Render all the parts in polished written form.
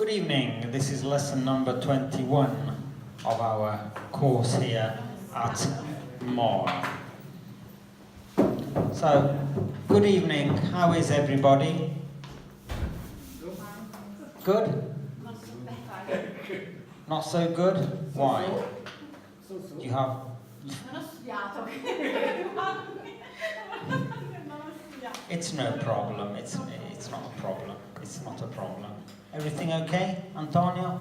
Good evening, this is lesson number 21 of our course here at Moore. So, good evening, how is everybody? Good? Not so good? Why? You have... It's no problem, it's not a problem, it's not a problem. Everything okay, Antonio?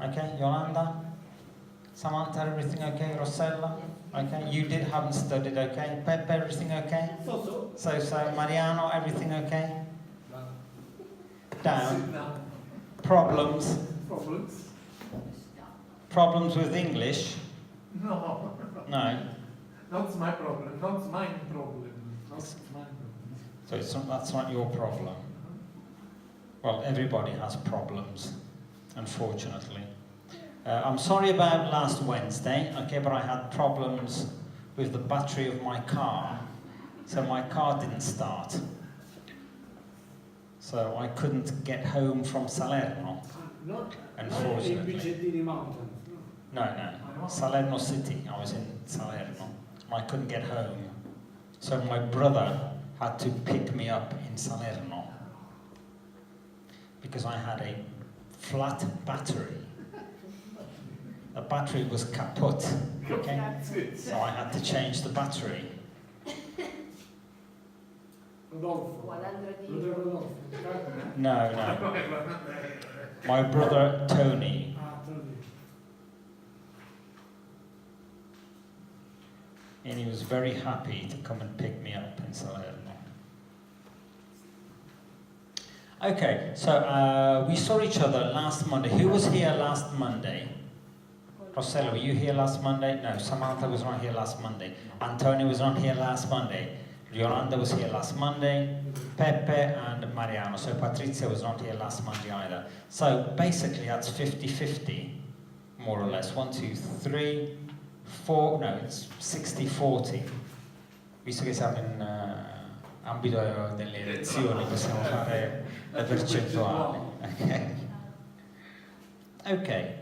Okay, Yolanda? Samantha, everything okay? Rossella? Okay, you haven't studied, okay? Peppe, everything okay? So, Mariano, everything okay? Down? Problems? Problems with English? No. No? Not my problem, not mine problem. So that's not your problem. Well, everybody has problems, unfortunately. I'm sorry about last Wednesday, okay, but I had problems with the battery of my car. So my car didn't start. So I couldn't get home from Salerno, unfortunately. No. Salerno City. I was in Salerno. I couldn't get home. So my brother had to pick me up in Salerno because I had a flat battery. The battery was kaput, okay? So I had to change the battery. No. My brother Tony. And he was very happy to come and pick me up in Salerno. Okay, so we saw each other last Monday. Who was here last Monday? Rossello, were you here last Monday? No, Samantha was not here last Monday. Antonio was not here last Monday. Yolanda was here last Monday. Peppe and Mariano. So Patrizia was not here last Monday either. So basically that's 50-50, more or less. 1, 2, 3, 4, no, it's 60-40. Visto che siamo in ambito delle elezioni, possiamo fare le percentuali. Okay.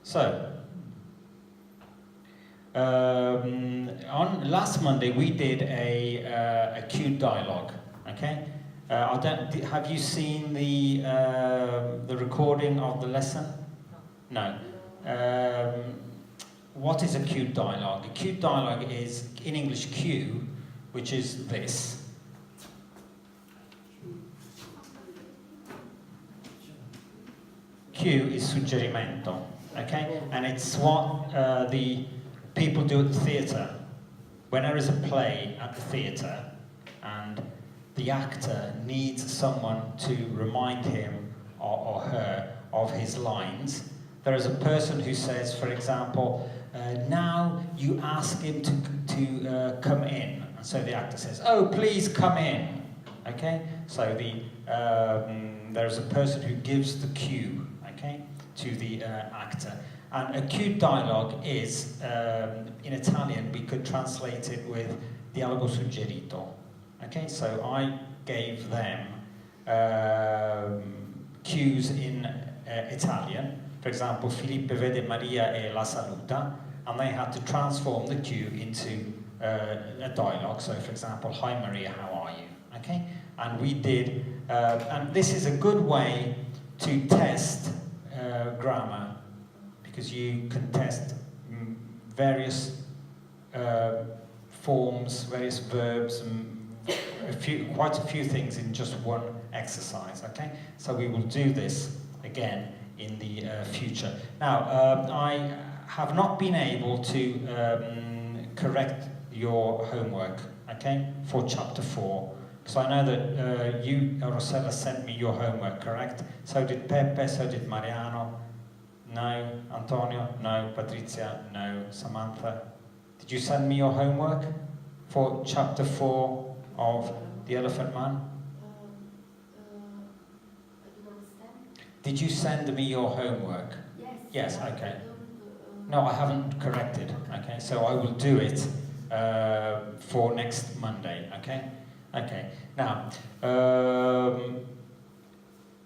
So, on last Monday we did a cute dialogue. Okay. Have you seen the recording of the lesson? No. What is a cute dialogue? A cute dialogue is, in English, cue, which is this. Cue is suggerimento, okay? And it's what the people do at the theatre. When there is a play at the theatre and the actor needs someone to remind him or her of his lines, there is a person who says, for example, now you ask him to come in. And so the actor says, oh, please come in. Okay? So there's a person who gives the cue, okay, to the actor. And a cue dialogue is, in Italian, we could translate it with dialogo suggerito. Okay? So I gave them cues in Italian. For example, Filippo vede Maria e la saluta, and they had to transform the cue into a dialogue. So, for example, hi Maria, how are you? Okay? And we did, and this is a good way to test grammar, because you can test various forms, various verbs, and quite a few things in just one exercise. Okay? So we will do this again in the future. Now, I have not been able to correct your homework, okay, for chapter 4. So I know that you, Rossella, sent me your homework, correct? So did Peppe, so did Mariano. No. Antonio? No. Patrizia? No. Samantha? Did you send me your homework for chapter 4 of The Elephant Man? Did you send me your homework? Yes, okay. No, I haven't corrected, okay? So I will do it for next Monday, okay? Okay. Now,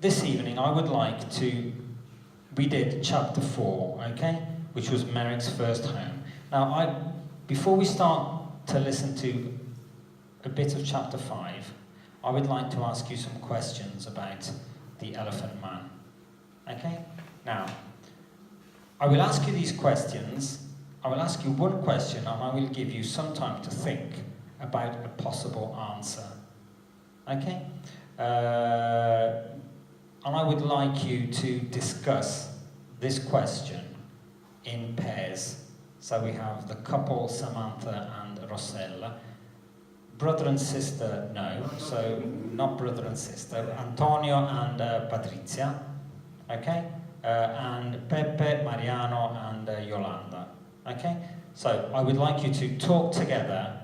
this evening I would like to, we did chapter 4, okay, which was Merrick's first home. Now, before we start to listen to a bit of chapter 5, I would like to ask you some questions about the Elephant Man, okay? Now, I will ask you these questions. I will ask you one question and I will give you some time to think about a possible answer, okay? And I would like you to discuss this question in pairs. So we have the couple, Samantha and Rossella. Brother and sister, no. So not brother and sister. Antonio and Patrizia, okay? And Pepe, Mariano and Yolanda, okay? So I would like you to talk together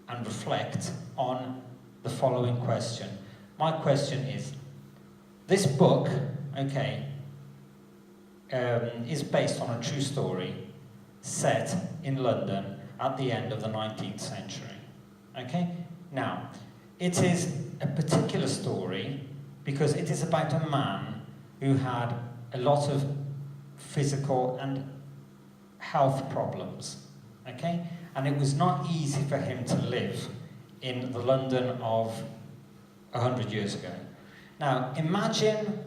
and reflect on the following question. My question is, this book, okay, is based on a true story set in London at the end of the 19th century, okay? Now, it is a particular story because it is about a man who had a lot of physical and health problems, okay? And it was not easy for him to live in the London of 100 years ago. Now, imagine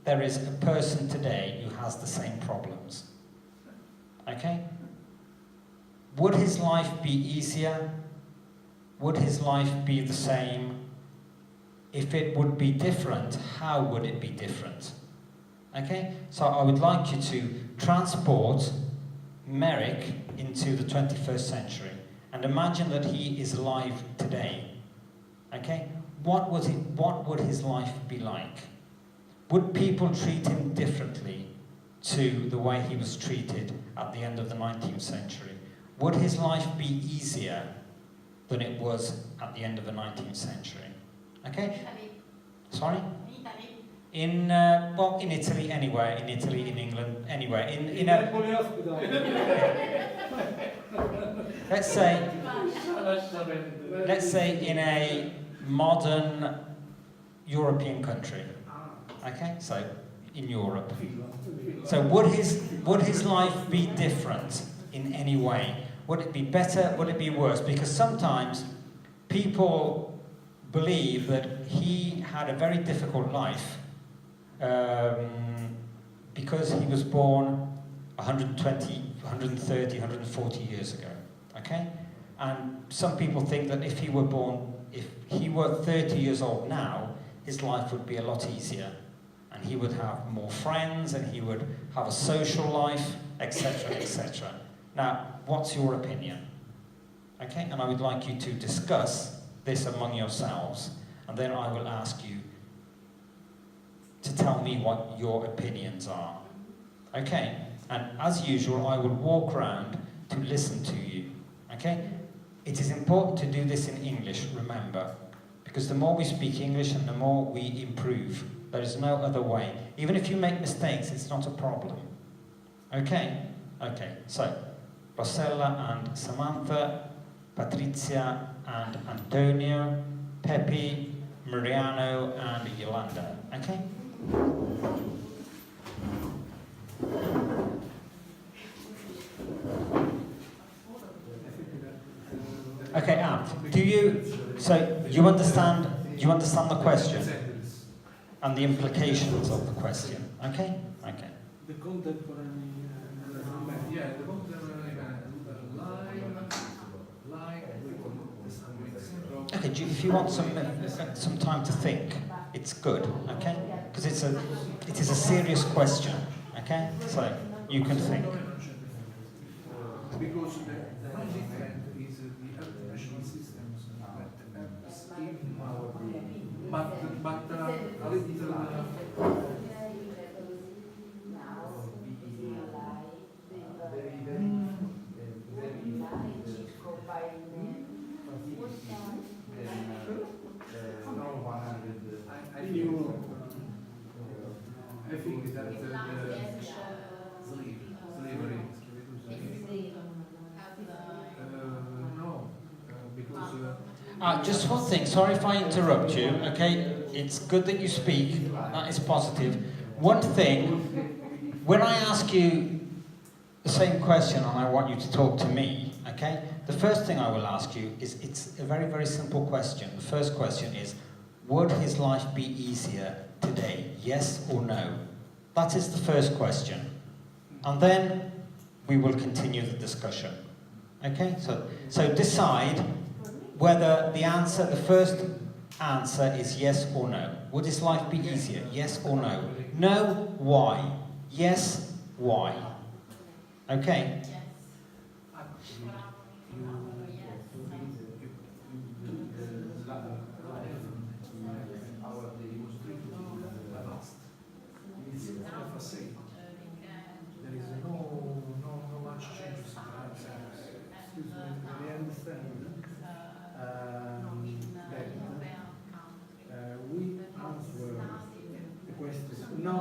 there is a person today who has the same problems, okay? Would his life be easier? Would his life be the same? If it would be different, how would it be different? Okay? So I would like you to transport Merrick into the 21st century and imagine that he is alive today. Okay? What would his life be like? Would people treat him differently to the way he was treated at the end of the 19th century? Would his life be easier than it was at the end of the 19th century? Okay? Sorry? In well, in Italy, anywhere. In Italy, in England, anywhere. In a, let's say in a modern European country. Okay, so in Europe. So would his life be different in any way? Would it be better? Would it be worse? Because sometimes people believe that he had a very difficult life because he was born 120, 130, 140 years ago. Okay? And some people think that if he were 30 years old now, his life would be a lot easier. And he would have more friends, and he would have a social life, etc., etc. Now, what's your opinion? Okay, and I would like you to discuss this among yourselves, and then I will ask you to tell me what your opinions are. Okay, and as usual, I will walk around to listen to you. Okay, it is important to do this in English, remember, because the more we speak English and the more we improve. There is no other way. Even if you make mistakes, it's not a problem. Okay? Okay, so Rossella and Samantha, Patrizia and Antonio, Pepe, Mariano and Yolanda. Okay? Okay, you understand the question? And the implications of the question, okay? Okay. The contemporary yeah, the contemporary Okay, if you want some time to think, it's good, okay? Because it is a serious question, okay? So you can think. Because the my different is the educational systems in our but a little I think that slavery. No, because Just one thing, sorry if I interrupt you, okay? it's good that you speak. That is positive. One thing, when I ask you the same question and I want you to talk to me, okay? The first thing I will ask you is, it's a very, very simple question. The first question is, would his life be easier today? Yes or no? That is the first question. And then we will continue the discussion. Okay? So decide whether the first answer is yes or no. Would his life be easier? Yes or no? No, why? Yes, why? Okay? There is no much changes in the answers. Excuse me, I understand that we answer the questions. No,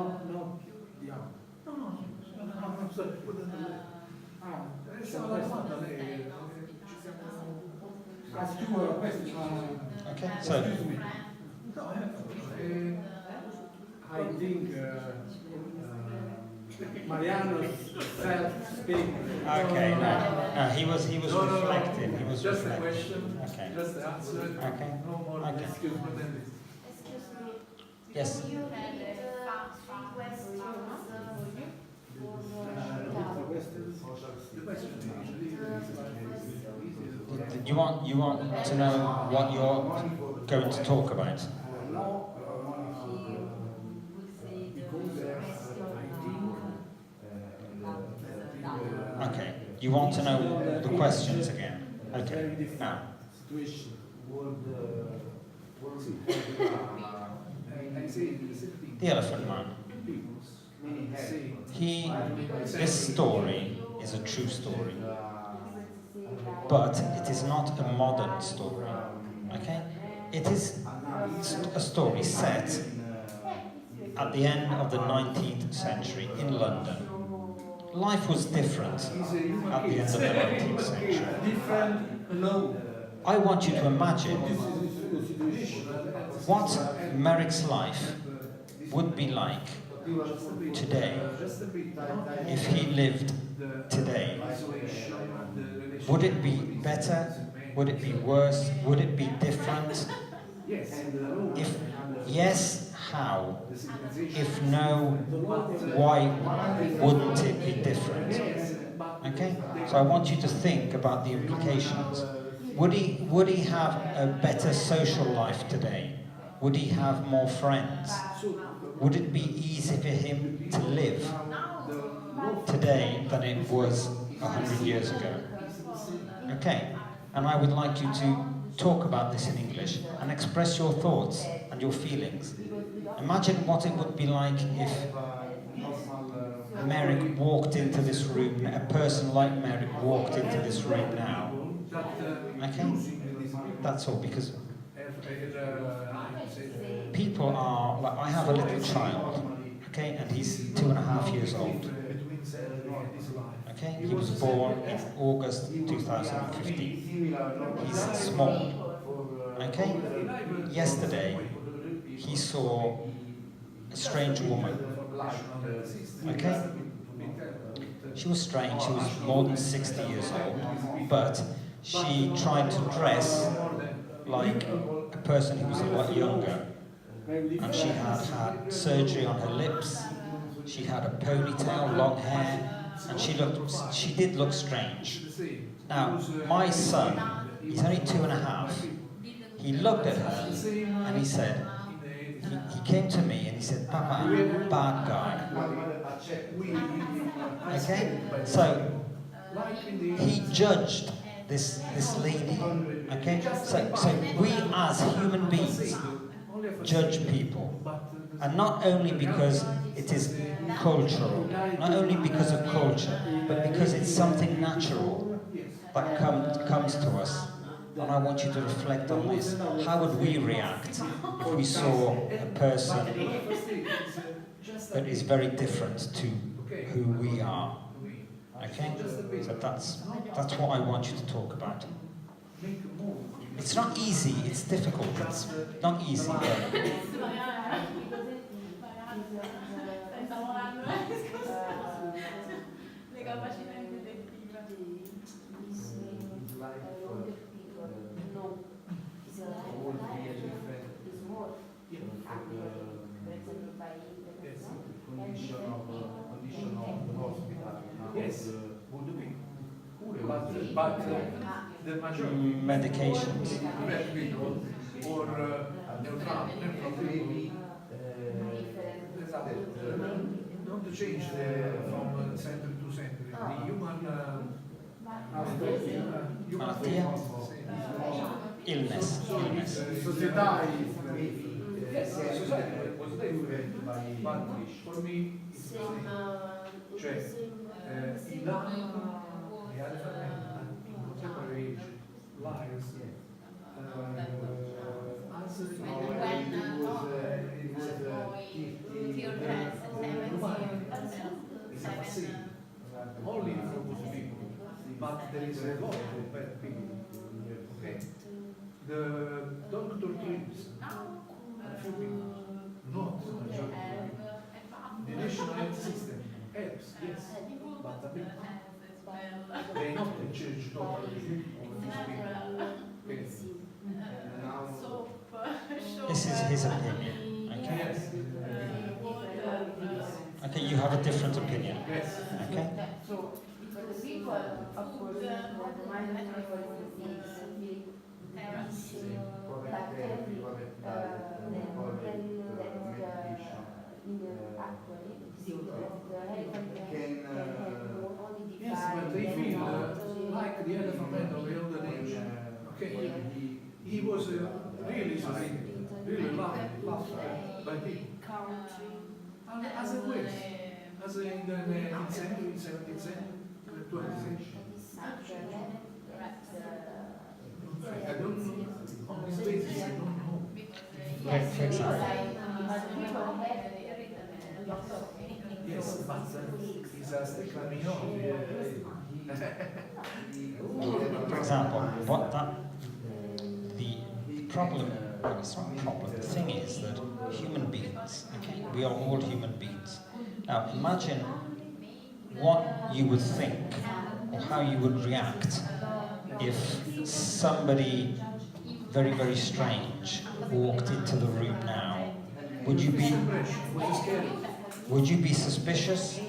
yeah. No, sorry. Siamo alla domanda, lei ci siamo. Ask you a question. Okay, so Excuse me. No, I think Mariano's self-speaking. okay, no, he was reflecting. He was Just a reflecting. question. Okay. Just the answer. Okay. No more Okay. excuse me than this. Excuse me. Yes. Do you read three questions The question usually You want to know what you're going to talk about? Okay. You want to know the questions again? Okay. Now, the Elephant Man. This story is a true story, but it is not a modern story. Okay? It is a story set at the end of the 19th century in London. Life was different at the end of the 19th century. I want you to imagine what Merrick's life would be like today if he lived today. Would it be better? Would it be worse? Would it be different? If yes, how? If no, why wouldn't it be different? Okay? So I want you to think about the implications. Would he have a better social life today? Would he have more friends? Would it be easy for him to live today than it was 100 years ago? Okay? And I would like you to talk about this in English and express your thoughts and your feelings. Imagine what it would be like if Merrick walked into this room, a person like Merrick walked into this room now. Okay? That's all, because people are, like, I have a little child, okay, and he's 2.5 years old. Okay? He was born in August 2015. He's small. Okay? Yesterday, he saw a strange woman. Okay? She was strange, she was more than 60 years old, but she tried to dress like a person who was a lot younger. And she had had surgery on her lips, she had a ponytail, long hair, and she did look strange. Now, my son, he's only 2.5, he looked at her and he said, he came to me and he said, "Papa, bad guy." Okay? So, he judged this lady. Okay? So we as human beings judge people. And not only because it is cultural, not only because of culture, but because it's something natural that comes to us. And I want you to reflect on this. How would we react if we saw a person that is very different to who we are? Okay? So that's what I want you to talk about. It's not easy, it's difficult. It's not easy. But Sta lavorando la discussione. Le capacità intellettive. His life would be a different condition of the hospital. Yes, would be. But the majority medications. people or neutral maybe don't change from century to century. The human Malattia? Illness. Società was different but for me it's the same. Cioè, in the other contemporary age lives it's a vaccine only for those people, but there is a lot of bad people. Okay, the doctor treats a few people, not the majority. The national health system helps, yes, but a bit. They not the church totally of these people. Okay. This is his opinion. Okay. Yes. Okay, you have a different opinion. Yes. Okay. So, for the people, of course, the mindfulness Yes, but they feel like the elephant man of the olden age. Okay, he was really isolated, really loved by people. As it was, as in the 19th century, 17th century, 20th century. I don't know, on this basis I don't know. For example. Yes, but he's a stickler minority. For example, what that the problem, well, it's not a problem, the thing is that human beings, okay, we are all human beings. Now imagine what you would think or how you would react if somebody very, very strange walked into the room now. Would you be suspicious?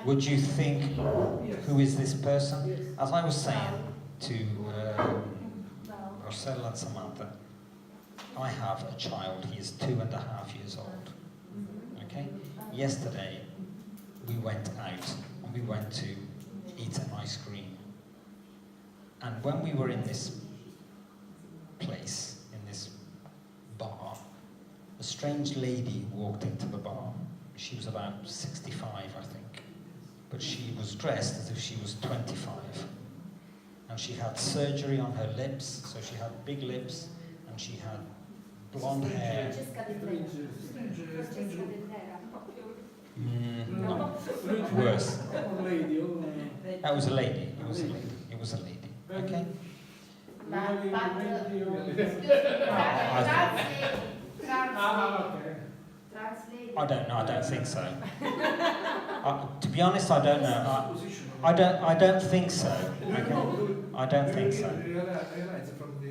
Would you think, who is this person? As I was saying to Rosella and Samantha, I have a child, he is 2.5 years old. Okay? Yesterday, we went out and we went to eat an ice cream. And when we were in this place, in this bar, a strange lady walked into the bar. She was about 65, I think. But she was dressed as if she was 25. And she had surgery on her lips, so she had big lips, and she had blonde hair. No, worse. That was a lady. It was a lady. It was a lady. Okay. I don't know. I don't think so. To be honest, I don't know. I don't think so. Okay? I don't think so.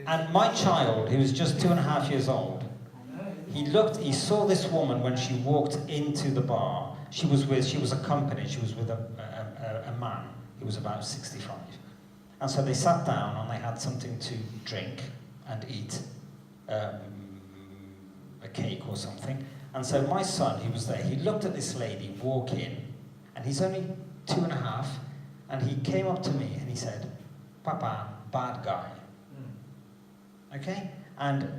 And my child, who was just 2.5 years old, he saw this woman when she walked into the bar. She was accompanied. She was with a man who was about 65. And so they sat down and they had something to drink and eat, a cake or something. And so my son, who was there, he looked at this lady walk in, and he's only 2.5, and he came up to me and he said, "Papa, bad guy." Okay? And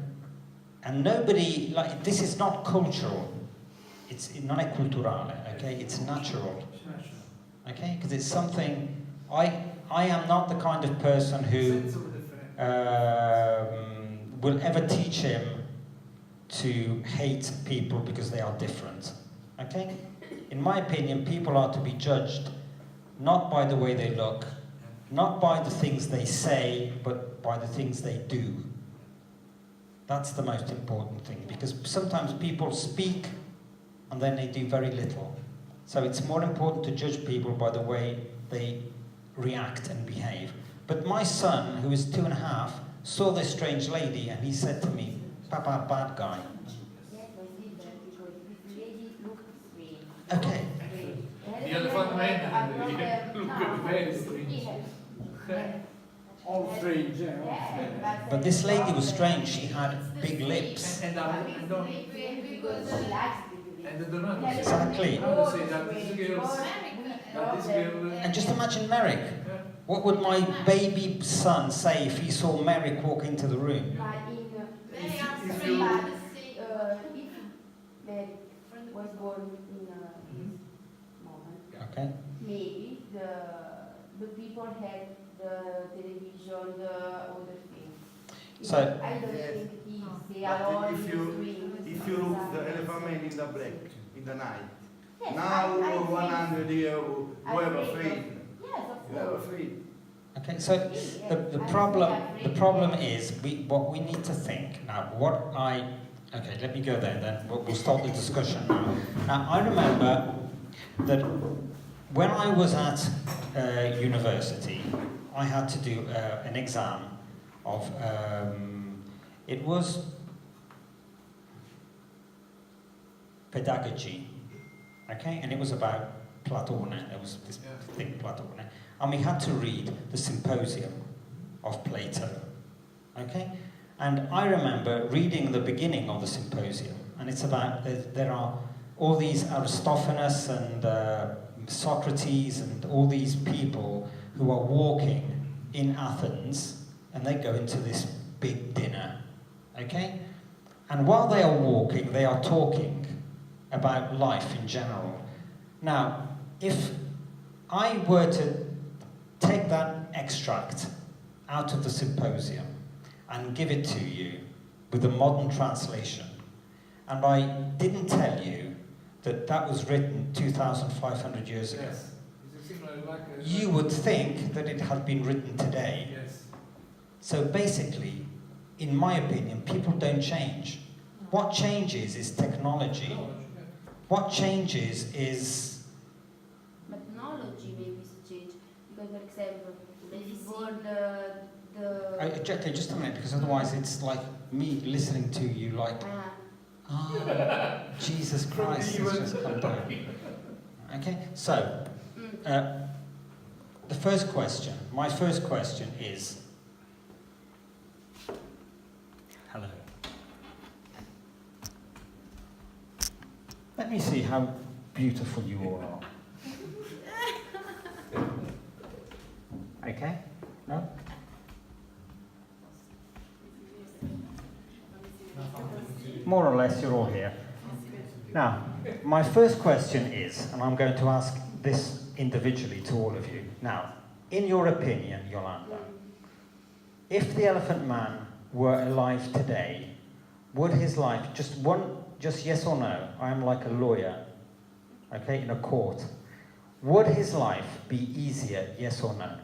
nobody, like, this is not cultural. Non è culturale, okay? It's natural. Okay? Because it's something, I am not the kind of person who will ever teach him to hate people because they are different. Okay? In my opinion, people are to be judged not by the way they look, not by the things they say, but by the things they do. That's the most important thing, because sometimes people speak and then they do very little. So it's more important to judge people by the way they react and behave. But my son, who is 2.5, saw this strange lady and he said to me, "Papa, bad guy." Yes, I did that because this lady looked strange. Okay. The elephant man looked very strange. All strange. But this lady was strange. She had big lips. And I don't Because she likes the and I don't know. Exactly. I don't say that this girl. And just imagine Merrick. What would my baby son say if he saw Merrick walk into the room? If you if Mary was born in this moment, Okay. maybe the people had the television, the other things. So- I don't Yes. think they But are all if you look the elephant man in the black in the night, now 100 years we are afraid. Yes, of We are course. afraid. Okay. So the problem is what we need to think now. Okay, let me go there. Then we'll start the discussion now. Now I remember that when I was at university, I had to do an exam of it was pedagogy, okay, and it was about Platone. There was this thing, Platone, and we had to read the Symposium of Plato, okay. And I remember reading the beginning of the Symposium, and it's about there are all these Aristophanes and Socrates and all these people who are walking in Athens, and they go into this big dinner, okay? And while they are walking, they are talking about life in general. Now, if I were to take that extract out of the Symposium and give it to you with a modern translation, and I didn't tell you that that was written 2,500 years ago, Yes. It's similar like you would think that it had been written today. Yes. So basically, in my opinion, people don't change. What changes is technology. What changes is... But knowledge maybe is change. Because, for example, before the Okay, just a minute, because otherwise it's like me listening to you like, Jesus Christ, it's just come down. Okay, so, the first question, my first question is, hello. Let me see how beautiful you all are. Okay? No? More or less, you're all here. Now, my first question is, and I'm going to ask this individually to all of you. Now, in your opinion, Yolanda, if the Elephant Man were alive today, would his life, just yes or no, I'm like a lawyer, okay, in a court, would his life be easier, yes or no?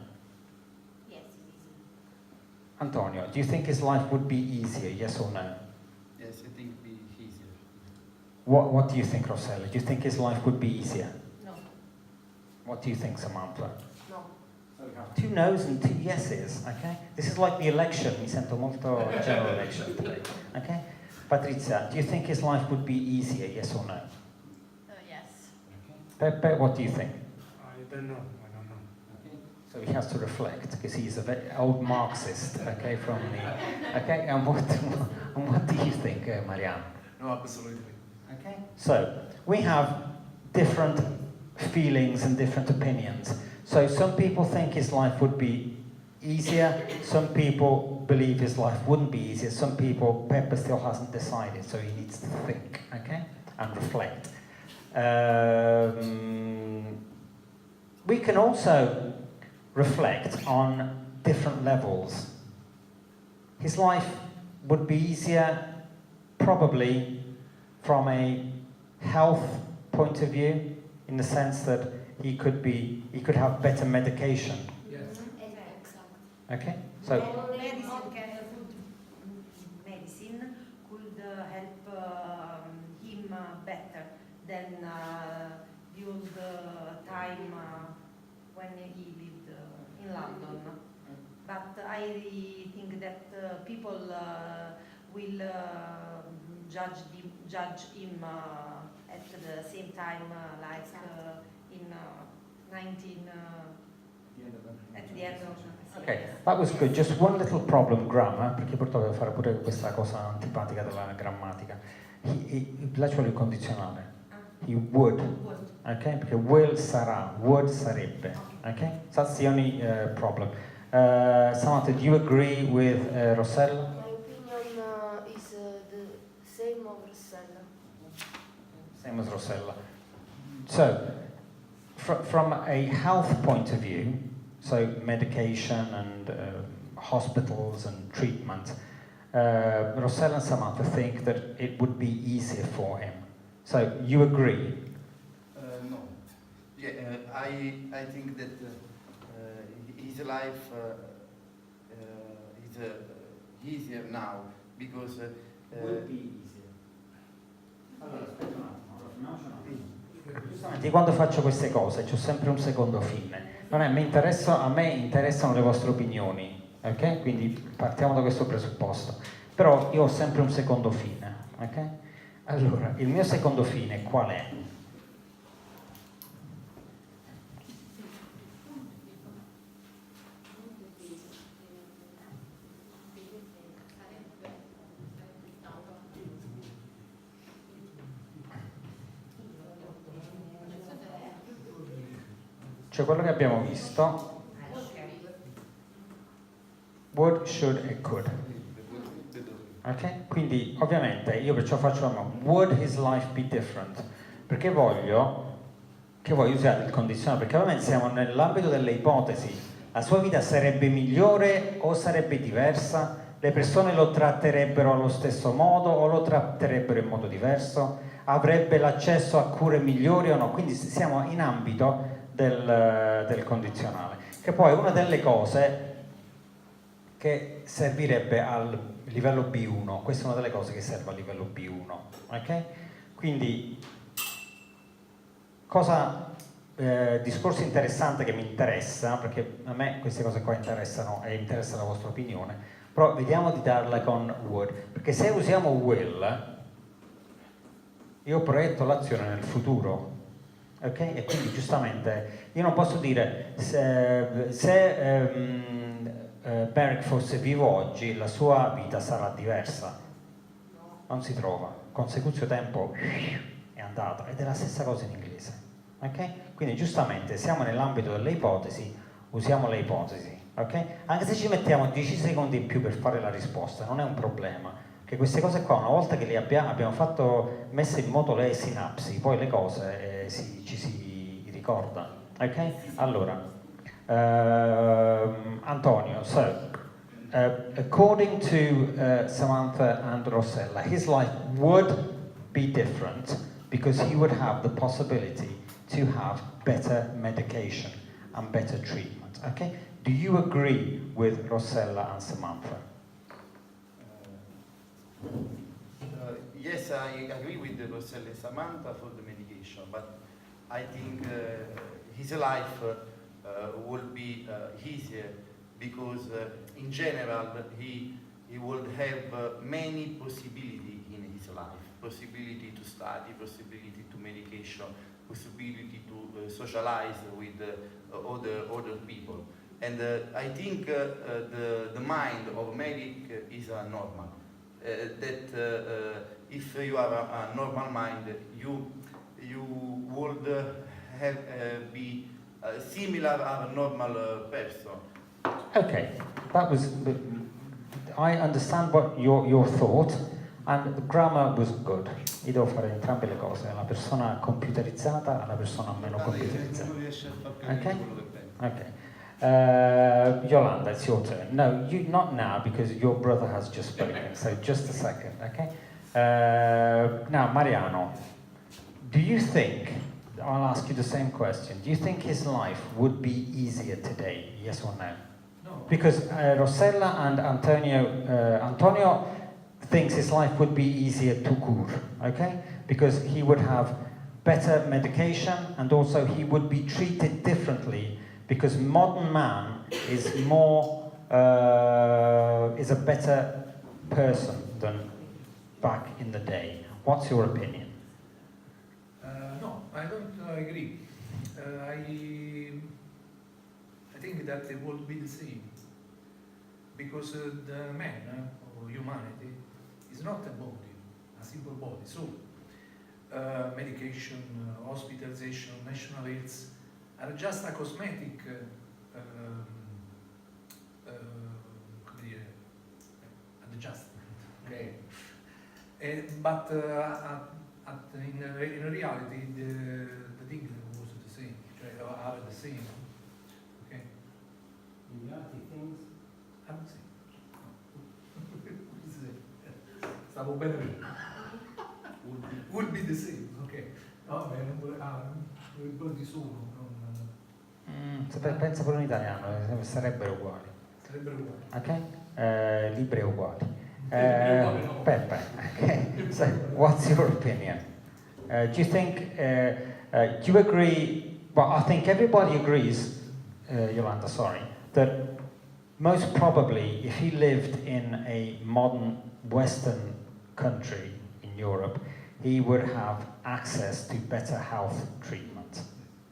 yes, it's easy. Antonio, do you think his life would be easier, yes or no? Yes, I think it'd be easier. What do you think, Rossella? Do you think his life would be easier? No. What do you think, Samantha? No. So we have 2 no's and 2 yeses, okay? This is like the election, mi sento molto general election today, okay? Patrizia, do you think his life would be easier, yes or no? Yes. Pepe, what do you think? I don't know. Okay. So he has to reflect, because he's a very old Marxist, okay, from the... Okay, and what do you think, Marianne? No, absolutely. Okay. So, we have different feelings and different opinions. So some people think his life would be easier, some people believe his life wouldn't be easier, some people, Pepper still hasn't decided, so he needs to think, okay, and reflect. We can also reflect on different levels. His life would be easier, probably, from a health point of view, in the sense that he could have better medication. Yes. Okay, so Medicine could help him better than the old time when he lived in London. But I think that people will judge him at the same time, like in 19. At the end of okay, that was good. Just one little problem grammar, perché purtroppo devo fare pure questa cosa antipatica della grammatica. Là c'è il condizionale. He would, okay? Perché will sarà, would sarebbe, okay? So that's the only problem. Samantha, do you agree with Rossella? My opinion is the same of Rossella. Same as Rossella. So, from a health point of view, so medication and hospitals and treatment, Rossella and Samantha think that it would be easier for him. So, you agree? No. Yeah, I think that his life is easier now because Would be easier. Allora, aspetta un attimo. Giustamente, quando faccio queste cose c'ho sempre un secondo fine. A me interessano le vostre opinioni, ok? Quindi partiamo da questo presupposto. Però io ho sempre un secondo fine, ok? Allora, il mio secondo fine qual è? Cioè quello che abbiamo visto, would, should e could. Ok? Quindi ovviamente io perciò faccio la mia, would his life be different? Perché voglio che voi usiate il condizionale, perché ovviamente siamo nell'ambito delle ipotesi. La sua vita sarebbe migliore o sarebbe diversa? Le persone lo tratterebbero allo stesso modo o lo tratterebbero in modo diverso? Avrebbe l'accesso a cure migliori o no? Quindi siamo in ambito del condizionale, che poi è una delle cose che servirebbe al livello B1. Questa è una delle cose che serve al livello B1, ok? Quindi discorso interessante che mi interessa, perché a me queste cose qua interessano e interessa la vostra opinione, però vediamo di darla con would, perché se usiamo will io proietto l'azione nel futuro. Ok? E quindi giustamente io non posso dire se Beric fosse vivo oggi la sua vita sarà diversa, non si trova, consecutio tempo è andato, ed è la stessa cosa in inglese, ok? Quindi giustamente siamo nell'ambito delle ipotesi, usiamo le ipotesi, ok? Anche se ci mettiamo 10 secondi in più per fare la risposta non è un problema, che queste cose qua una volta che le abbiamo fatto messe in moto le sinapsi, poi le cose ci si ricorda, ok? Allora, Antonio, so according to Samantha and Rossella, his life would be different because he would have the possibility to have better medication and better treatment, okay? Do you agree with Rossella and Samantha? Yes, I agree with Rossella and Samantha for the medication, but I think his life will be easier because in general he will have many possibilities in his life. Possibility to study, possibility to medication, possibility to socialize with other people. And I think the mind of medic is normal. That if you have a normal mind, you would have be similar to a normal person. Okay, that was. I understand what your thought, and the grammar was good. Io devo fare entrambe le cose, la persona computerizzata e la persona meno computerizzata. Okay? Okay. Yolanda, it's your turn. No, you not now because your brother has just spoken. So just a second, okay? Now, Mariano, do you think? I'll ask you the same question. Do you think his life would be easier today? Yes or no? No, Because Rossella and Antonio thinks his life would be easier tout court, okay? Because he would have better medication and also he would be treated differently because modern man is more, is a better person than back in the day. What's your opinion? No, I don't agree. I think that it will be the same because the man or humanity is not a body, a simple body. So medication, hospitalization, national health are just a cosmetic adjustment. Okay, but in reality, the thing was the same. Are the same. Okay. In reality, things I'm the same. Stavo bene. Would be the same. Okay. No, un po' di suono. Se pensa per un italiano, sarebbero uguali. Sarebbero uguali. Okay? Libri uguali. Libri no. Peppe, okay. So, what's your opinion? Do you think, do you agree, well, I think everybody agrees, Yolanda, sorry, that most probably if he lived in a modern Western country in Europe, he would have access to better health treatment.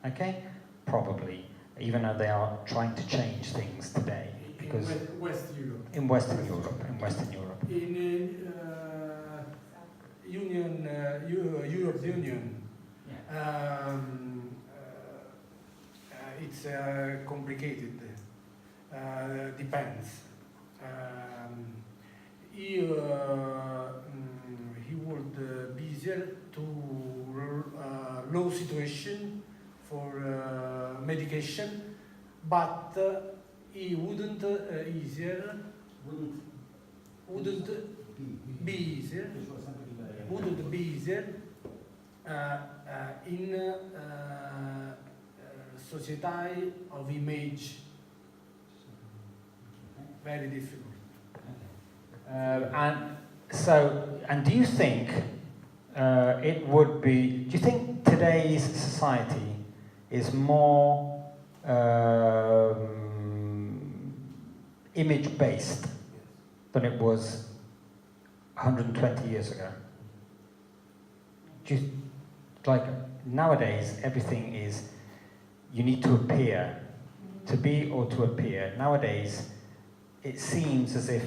Okay? Probably, even though they are trying to change things today. Because in West Europe. in Western Europe. In Europe Union, it's complicated. Depends. He would be easier to low situation for medication, but he wouldn't easier. Wouldn't be easier. Wouldn't be easier in society of image. Very difficult. And do you think it would be? Do you think today's society is more image-based than it was 120 years ago? Like nowadays, everything is you need to appear, to be or to appear. Nowadays, it seems as if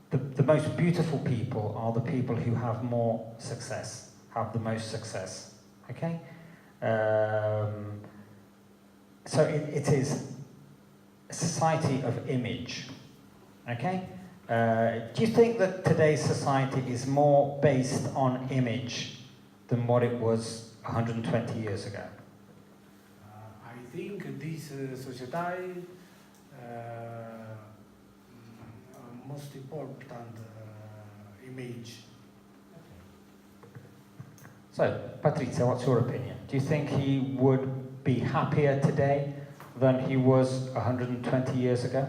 the most beautiful people are the people who have more success, have the most success. Okay? So it is a society of image. Okay? Do you think that today's society is more based on image than what it was 120 years ago? I think this society most important image. So, Patrizia, what's your opinion? Do you think he would be happier today than he was 120 years ago?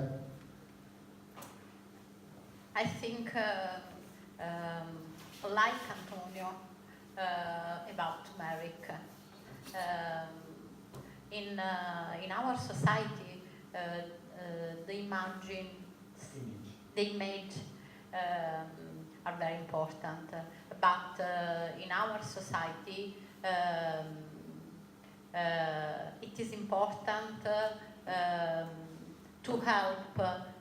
I think, like Antonio, about Merrick, in our society, the image are very important. But in our society, it is important to help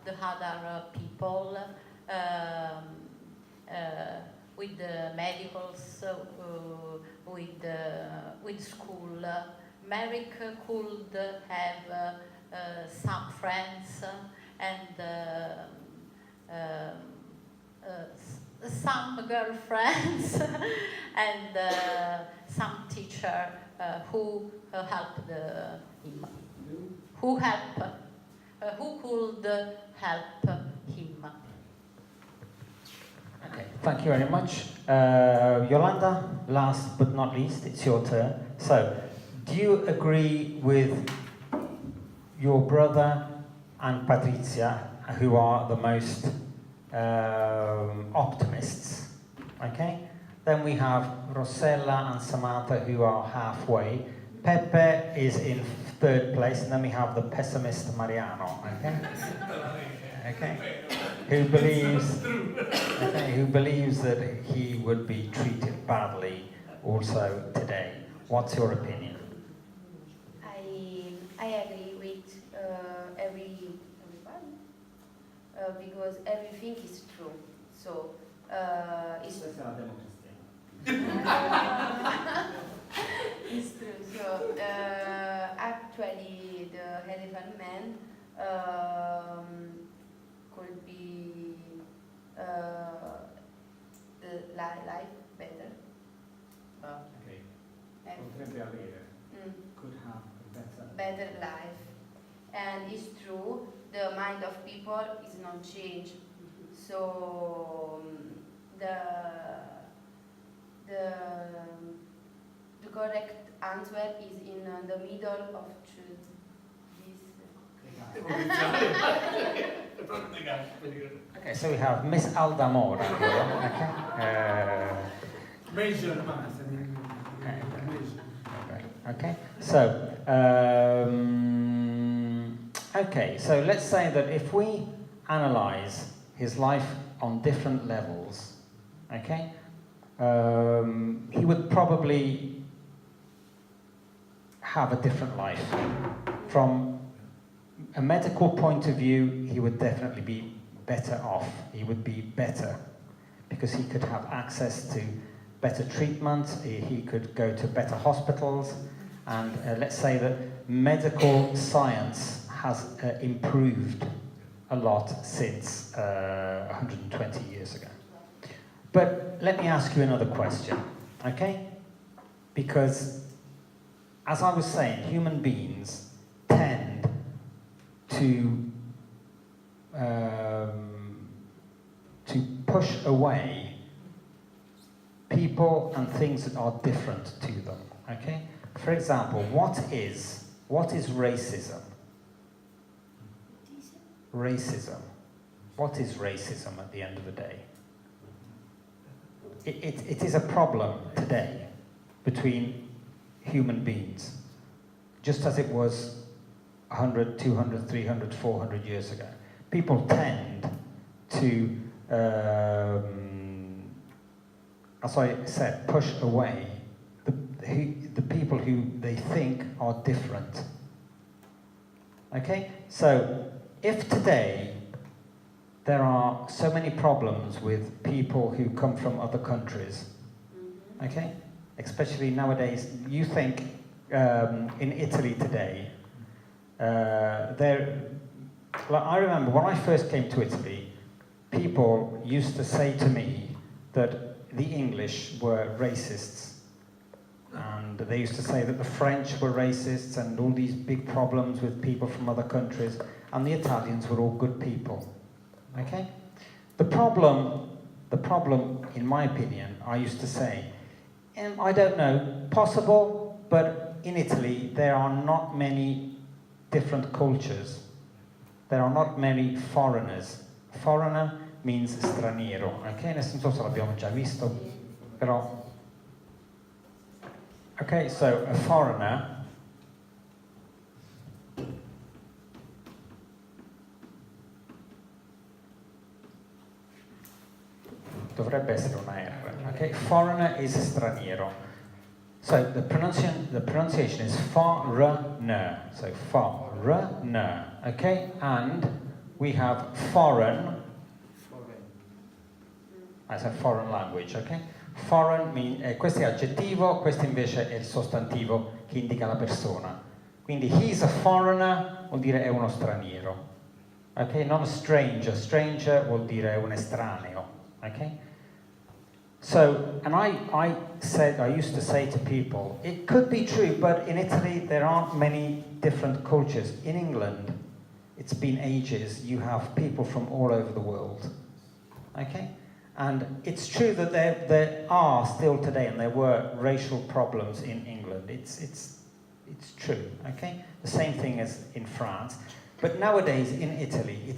the other people with the medicals, with school. Merrick could have some friends and some girlfriends and some teacher who helped him, who could help him. Okay, thank you very much. Yolanda, last but not least, it's your turn. So, do you agree with your brother and Patrizia, who are the most optimists. Okay? Then we have Rossella and Samantha, who are halfway. Pepe is in third place, and then we have the pessimist Mariano. Okay? Okay? Who believes that he would be treated badly also today. What's your opinion? I agree with everyone because everything is true. So it's it's true. So actually, the elephant man could be life better. Okay. And, Potrebbe avere, could have a better life. And it's true, the mind of people is not changed. So the correct answer is in the middle of truth. Okay, so we have Miss Aldamora here. Okay. Major mass, I mean, Okay, so okay, so let's say that if we analyze his life on different levels, okay, he would probably have a different life. From a medical point of view, he would definitely be better off. He would be better because he could have access to better treatment, he could go to better hospitals, and let's say that medical science has improved a lot since 120 years ago. But let me ask you another question, okay? Because, as I was saying, human beings tend to push away people and things that are different to them, okay? For example, what is racism? Racism. What is racism at the end of the day? It is a problem today between human beings, just as it was 100, 200, 300, 400 years ago. People tend to, as I said, push away the people who they think are different. Okay? So, if today there are so many problems with people who come from other countries, okay? Especially nowadays, you think in Italy today, I remember when I first came to Italy, people used to say to me that the English were racists, and they used to say that the French were racists and all these big problems with people from other countries, and the Italians were all good people. Okay? The problem, in my opinion, I used to say, and I don't know, possible, but in Italy there are not many different cultures. There are not many foreigners. Foreigner means straniero, ok? Nel senso se l'abbiamo già visto, però... Okay, so a foreigner dovrebbe essere una R, okay? Foreigner is straniero. So the pronunciation is foreigner, so foreigner, okay? And we have foreign, as a foreign language, okay? Foreign mean, questo è aggettivo, questo invece è il sostantivo che indica la persona. Quindi he's a foreigner vuol dire è uno straniero, ok? Non a stranger, stranger vuol dire un estraneo, ok? So, and I used to say to people, it could be true, but in Italy there aren't many different cultures. In England, it's been ages, you have people from all over the world, okay? And it's true that there are still today, and there were racial problems in England. It's true, okay? The same thing as in France. But nowadays in Italy,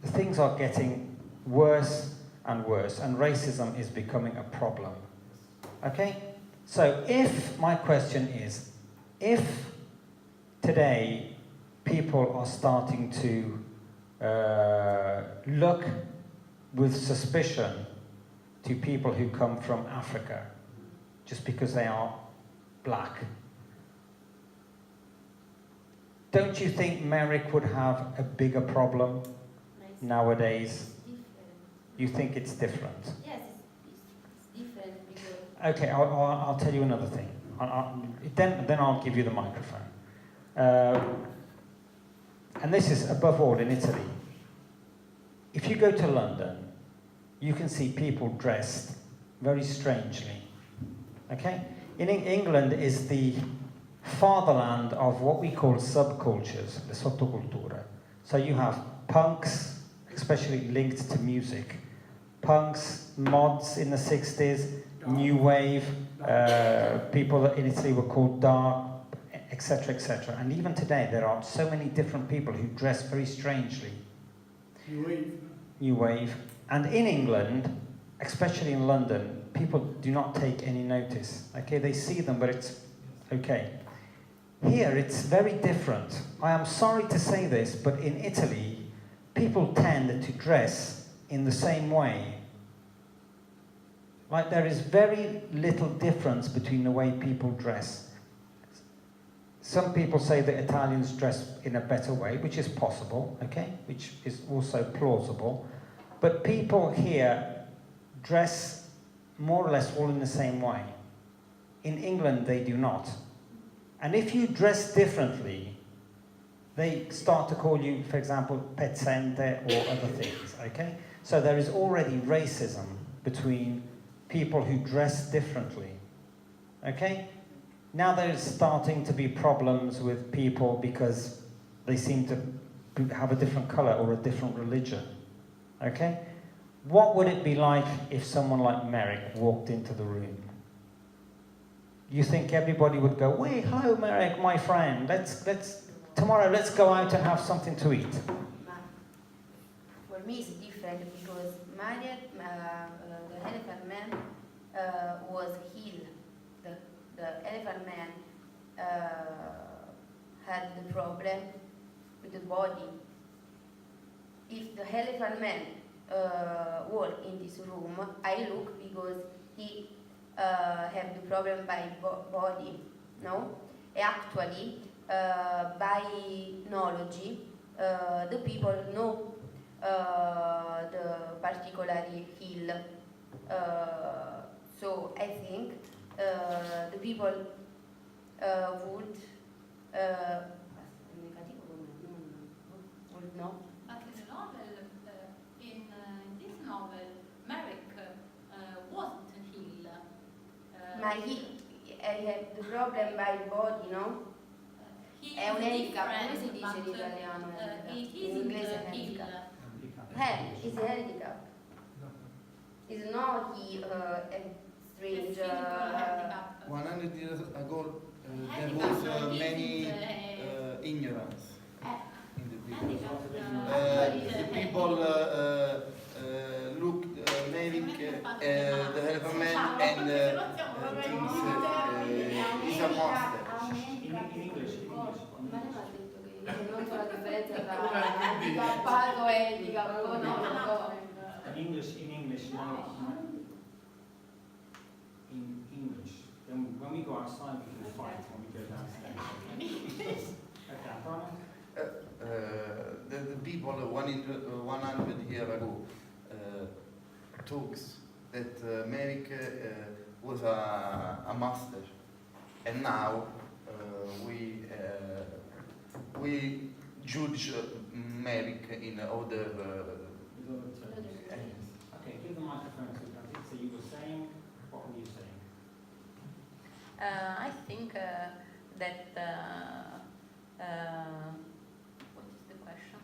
things are getting worse and worse, and racism is becoming a problem. Okay? So my question is, if today people are starting to look with suspicion to people who come from Africa, just because they are black, don't you think Merrick would have a bigger problem nowadays? You think it's different? Yes, it's different because. Okay, I'll tell you another thing. Then I'll give you the microphone. And this is above all in Italy. If you go to London, you can see people dressed very strangely. Okay? In England is the fatherland of what we call subcultures, the sottocultura. So you have punks, especially linked to music. Punks, mods in the 60s, new wave, people in Italy were called dark, etc., etc. And even today there are so many different people who dress very strangely. New wave. And in England, especially in London, people do not take any notice. Okay, they see them, but it's okay. Here, it's very different. I am sorry to say this, but in Italy, people tend to dress in the same way. Like, there is very little difference between the way people dress. Some people say that Italians dress in a better way, which is possible, okay? Which is also plausible. But people here dress more or less all in the same way. In England, they do not. And if you dress differently, they start to call you, for example, pezzente or other things, okay? So there is already racism between people who dress differently, okay? Now there is starting to be problems with people because they seem to have a different color or a different religion, okay? What would it be like if someone like Merrick walked into the room? You think everybody would go, "Wait, hello Merrick, my friend, tomorrow let's go out and have something to eat"? For me it's different because the elephant man was healed. The elephant man had the problem with the body. If the elephant man walk in this room, I look because he have the problem by body, no? Actually, by knowledge, the people know the particular hill. So I think the people would know. But in the novel, in this novel, Merrick wasn't healed. I have the problem by body, no? È un handicap, come si dice in italiano? In inglese è handicap. It's a handicap. It's not strange. 100 years ago, there was many ignorance in the people. The people looked Merrick, the elephant man, and thinks he's a monster. In English. Ma lei mi ha detto che non so la differenza tra handicappato e handicap, no? In English, you know, in English, then when we go outside, we can fight when we go downstairs. Okay, Antonio? The people 100 years ago talks that Merrick was a master, and now we judge Merrick in other. Okay, give the microphone to Patrick. So you were saying, what were you saying? I think that what is the question?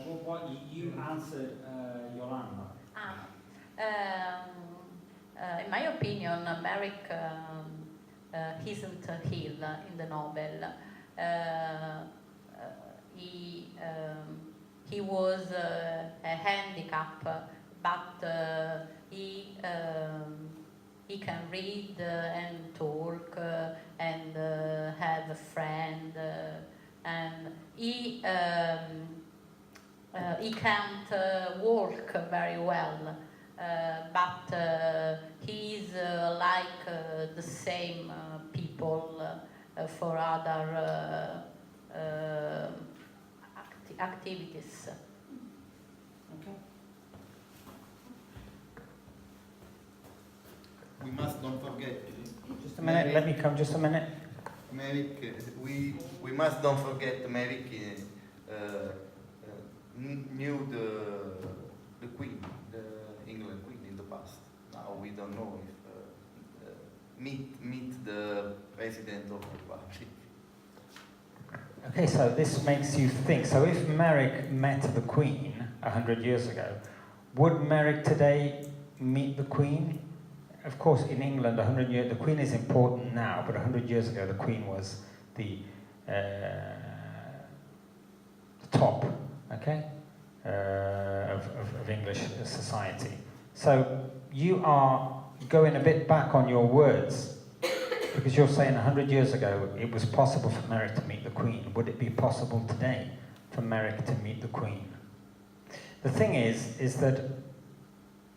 Well, what you answered, Yolanda. In my opinion, Merrick isn't healed in the novel. he was a handicap, but he can read and talk and have a friend, and he can't walk very well, but he's like the same people for other activities. Okay. We must not forget. Just a minute, let me come just a minute. Merrick, we must not forget Merrick knew the Queen, the England Queen in the past. Now we don't know if meet the President of the Republic. Okay, so this makes you think. So if Merrick met the Queen 100 years ago, would Merrick today meet the Queen? Of course, in England, 100 years, the Queen is important now, but 100 years ago, the Queen was the top, okay, of English society. So you are going a bit back on your words, because you're saying 100 years ago it was possible for Merrick to meet the Queen. Would it be possible today for Merrick to meet the Queen? The thing is that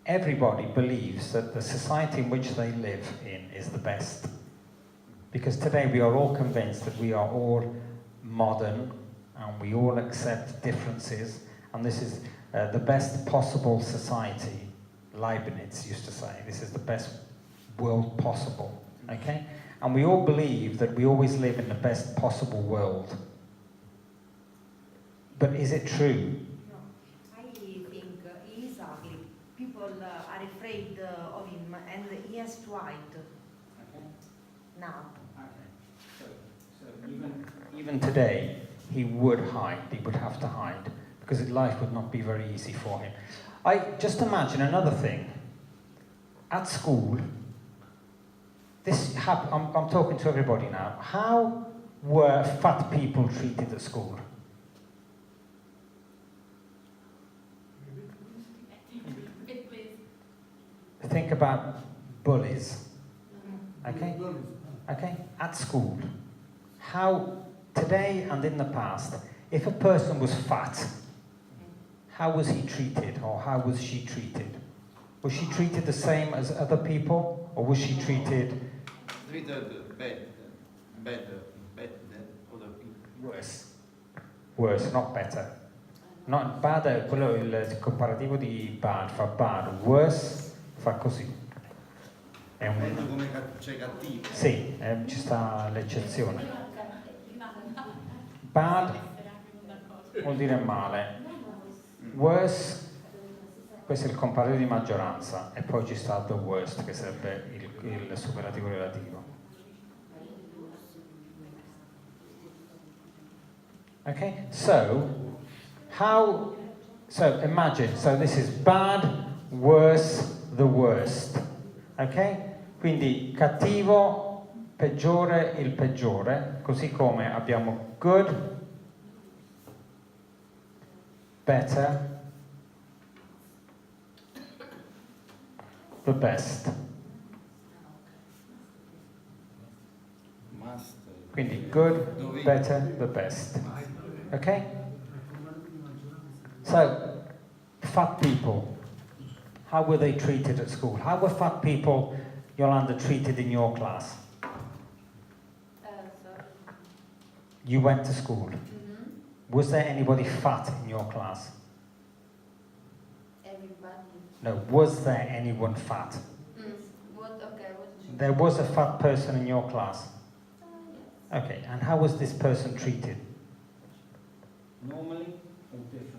everybody believes that the society in which they live in is the best. Because today we are all convinced that we are all modern and we all accept differences, and this is the best possible society. Leibniz used to say, this is the best world possible, okay? And we all believe that we always live in the best possible world. But is it true? I think exactly. People are afraid of him, and he has to hide Okay. now. Okay. So Even today, he would hide, he would have to hide, because life would not be very easy for him. I just imagine another thing. At school, I'm talking to everybody now. How were fat people treated at school? Think about bullies. Okay? Okay? At school. How, today and in the past, if a person was fat, how was he treated, or how was she treated? Was she treated the same as other people, or was she treated Bad than other people. Worse, not better. Not bad è quello il comparativo di bad, fa bad, worse fa così. È Meglio un... come c'è cattivo. Sì, ci sta l'eccezione. Bad vuol dire male. Worse, questo è il comparativo di maggioranza, e poi ci sta the worst, che sarebbe il superlativo relativo. Okay, so imagine, so this is bad, worse, the worst. Ok? Quindi cattivo, peggiore, il peggiore, così come abbiamo good, better, the best. Quindi good, better, the best. Okay? So, fat people, how were they treated at school? How were fat people, Yolanda, treated in your class? Sorry. You went to school. Mm-hmm. Was there anybody fat in your class? Everybody. No, was there anyone fat? What? Okay. What? There was a fat person in your class. Yes. Okay, and how was this person treated? normally or differently?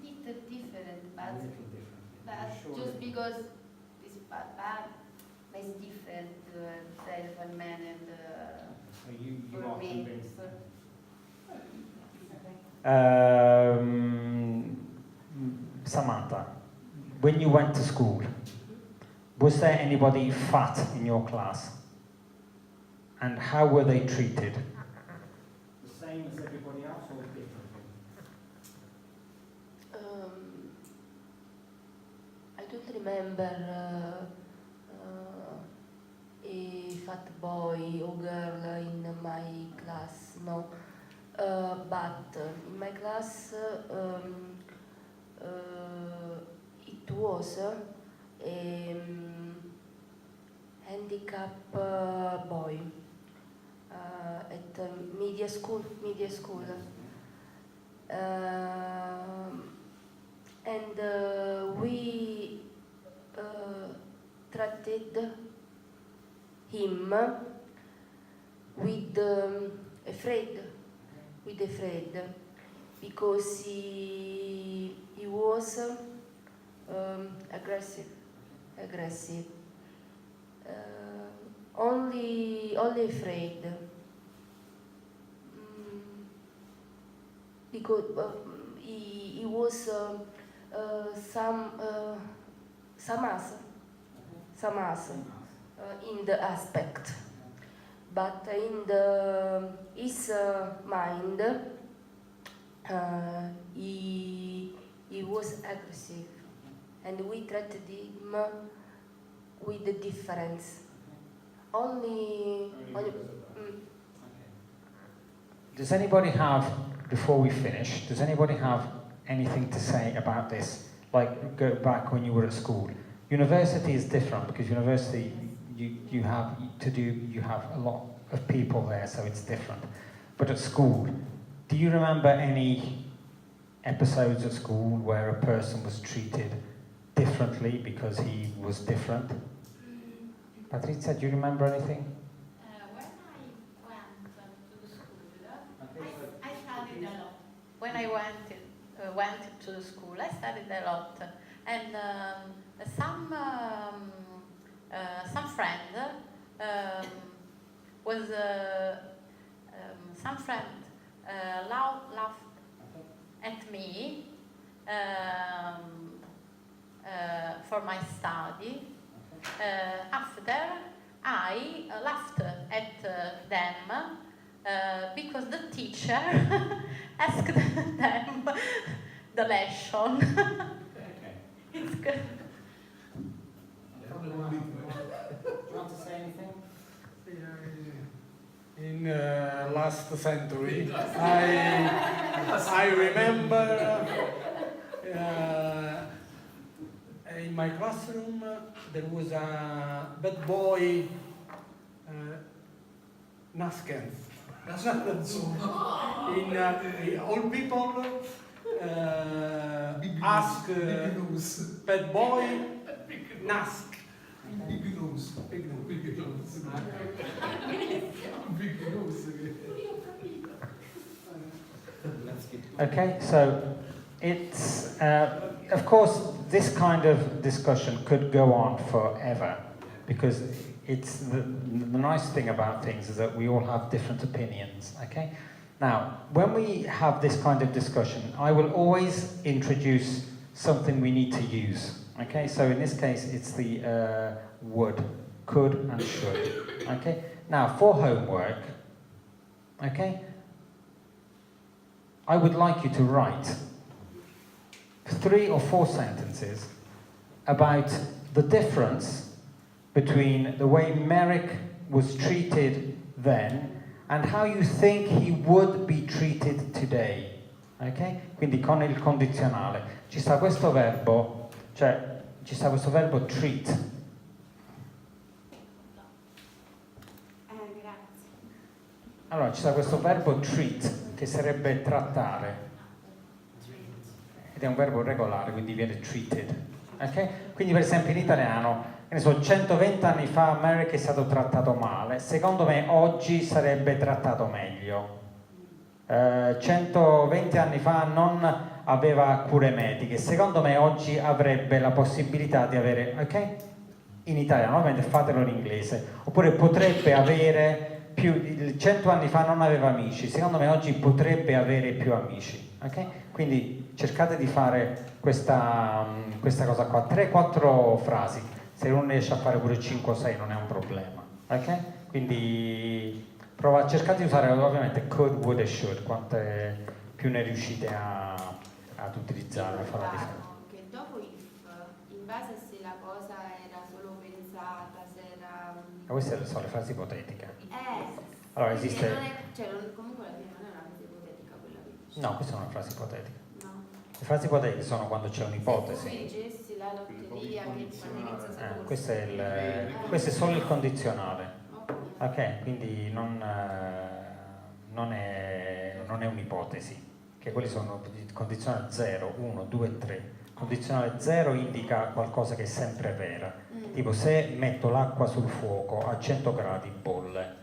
Different, but Differently. Sure. just because it's bad, it's different for men and So you for are me. convinced. Samantha, when you went to school, was there anybody fat in your class? and how were they treated? The same as everybody else or differently? I don't remember a fat boy or girl in my class, no. But in my class it was a handicapped boy at media school. And we treated him with afraid because he was aggressive. Only afraid. Because he was some us in the aspect, but in his mind he was aggressive, and we treated him with the difference. Only Does anybody have, before we finish, does anybody have anything to say about this? Like, go back when you were at school. University is different because university, you have a lot of people there, so it's different. But at school, do you remember any episodes at school where a person was treated differently because he was different? Patrizia, do you remember anything? When I went to the school, I studied a lot. when I went to the school, I studied a lot, and some friend laughed at me for my study. After I laughed at them because the teacher asked them the lesson. Okay. It's good. Do you want to say anything? In last century, I remember in my classroom there was a bad boy, Nasken. In all people ask bad boy Nask. Okay, so it's, of course, this kind of discussion could go on forever, because it's the nice thing about things is that we all have different opinions, okay? Now, when we have this kind of discussion, I will always introduce something we need to use, okay? So in this case, it's the would, could and should, okay? Now, for homework, okay, I would like you to write 3 or 4 sentences about the difference between the way Merrick was treated then and how you think he would be treated today. Ok? Quindi con il condizionale. Ci sta questo verbo, cioè ci sta questo verbo treat. Grazie. Allora, ci sta questo verbo treat, che sarebbe trattare. Ed è un verbo regolare, quindi viene treated. Ok? Quindi per esempio in italiano, che ne so, 120 anni fa Merrick è stato trattato male, secondo me oggi sarebbe trattato meglio. 120 anni fa non aveva cure mediche, secondo me oggi avrebbe la possibilità di avere, ok? In italiano, ovviamente fatelo in inglese. Oppure potrebbe avere più, 100 anni fa non aveva amici, secondo me oggi potrebbe avere più amici, ok? Quindi cercate di fare questa cosa qua, 3-4 frasi, se uno riesce a fare pure 5 o 6 non è un problema, Ok? Quindi cercate di usare ovviamente could, would e should, quante più ne riuscite ad utilizzare, a fare la differenza. Che dopo if, in base a se la cosa era solo pensata, se era... Ma queste sono le frasi ipotetiche. Allora quindi esiste... non è, cioè, comunque alla fine non è una frase ipotetica quella che dici. No, questa è una frase ipotetica. No. Le frasi ipotetiche sono quando c'è un'ipotesi. Se tu vincessi la lotteria, che quando inizia solo Questo è solo il condizionale. Ok, quindi non è un'ipotesi, che quelli sono condizionali 0, 1, 2, 3. Condizionale 0 indica qualcosa che è sempre vera. Tipo se metto l'acqua sul fuoco a 100 gradi bolle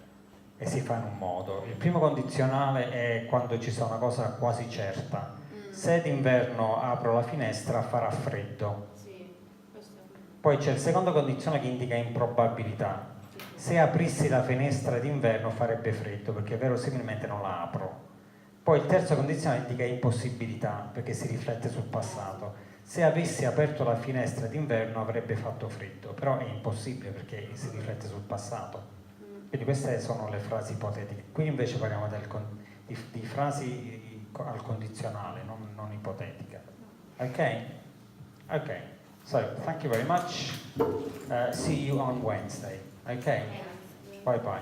e si fa in un modo. Il primo condizionale è quando ci sta una cosa quasi certa. Se d'inverno apro la finestra farà freddo. Poi c'è il secondo condizionale che indica improbabilità. Se aprissi la finestra d'inverno farebbe freddo perché verosimilmente non la apro. Poi il terzo condizionale indica impossibilità perché si riflette sul passato. Se avessi aperto la finestra d'inverno avrebbe fatto freddo, però è impossibile perché si riflette sul passato. Quindi queste sono le frasi ipotetiche. Qui invece parliamo di frasi al condizionale, non ipotetiche. Ok? Ok. So, thank you very much. See you on Wednesday. Okay? Bye bye.